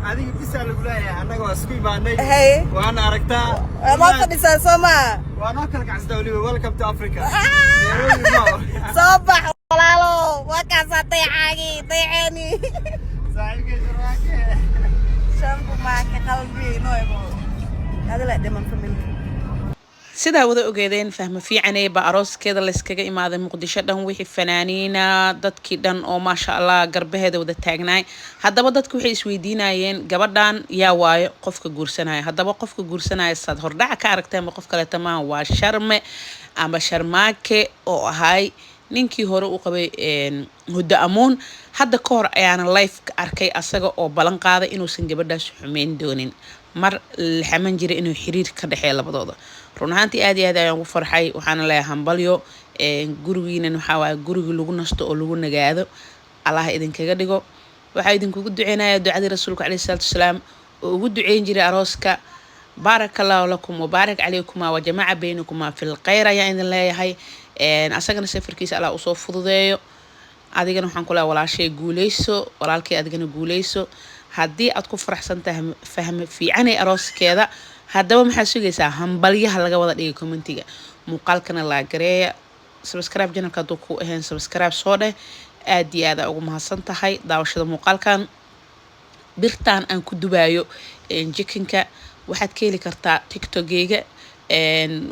هذه بتسأل ولا أنا واسكوي معني هاي وأنا أركتها ما فدي سما وأنا أكلك عز دولي ويلكم تو أفريقيا صباح والله وكاسة طيعاني طيعاني صاحبك جراك شامبو معك قلبي نويبو هذا لا دائما في منك sidaa wada ogeedeen fahma fiicanay ba arooskeeda la iskaga imaaday muqdisho dhan wixii fanaaniina dadkii dhan oo maasha Allah garbaheeda wada taagnaay hadaba dadku waxay isweydiinayeen gabadhan yaa waayo qofka guursanaya hadaba qofka guursanaya sad hordhaca ka aragteen qof kale tamaan waa Sharme ama Sharmaake oo ahay ninkii hore u qabay Huda Amoon hadda ka hor ayaan live ka arkay asaga oo balan qaaday inuusan gabadhaas xumeyn doonin mar xaman jiray inuu xiriir ka dhaxeeyo labadooda runaantii aad iyo aad ayaan ugu farxay waxaan leeyahay hambalyo gurigiina waxa waa gurigi lagu nasto oo lagu nagaado Allah idinkaga dhigo waxa idinkugu duceynayaa ducadii rasuulka kaleey sallallahu alayhi wasallam oo ugu duceyn jiray arooska barakallahu lakum wa barak alaykum wa jamaa baynakum fil khayr ya idin leeyahay asagana safarkiisa Allah u soo fududeeyo adigana waxaan kula walaashay guuleyso walaalkay adigana guuleyso haddii aad ku faraxsan tahay fahmo fiican ee arooskeeda haddaba maxaa sugaysaa hambalyaha laga wada dhigay commentiga muuqaalkana la gareeya subscribe channelka hadduu ku ahayn subscribe soo dheh aad iyo aad ugu mahadsan tahay daawashada muuqaalkan birtaan aan ku dubayo jikinka waxaad ka heli kartaa TikTok-geyga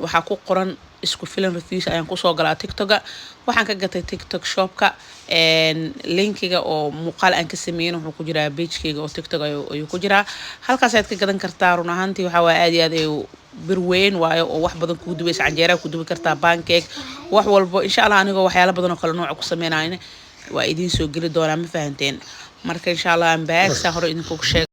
waxaa ku qoran isku filan reviews ayaan ku soo galaa TikTok-ga waxaan ka gatay TikTok shopka linkiga oo muuqaal aan ka sameeyay wuxuu ku jiraa page-keyga oo TikTok ayuu ku jiraa halkaas aad ka gadan kartaa run ahaantii waxa waa aad iyo aad bir weyn waayo oo wax badan ku dubaysa canjeera ku dubi kartaa pancake wax walbo insha Allah aniga waxyaalo badan oo kala nooc ku sameeyay waa idin soo gali doonaa ma fahanteen marka insha Allah aan baagsa hore idinku sheeg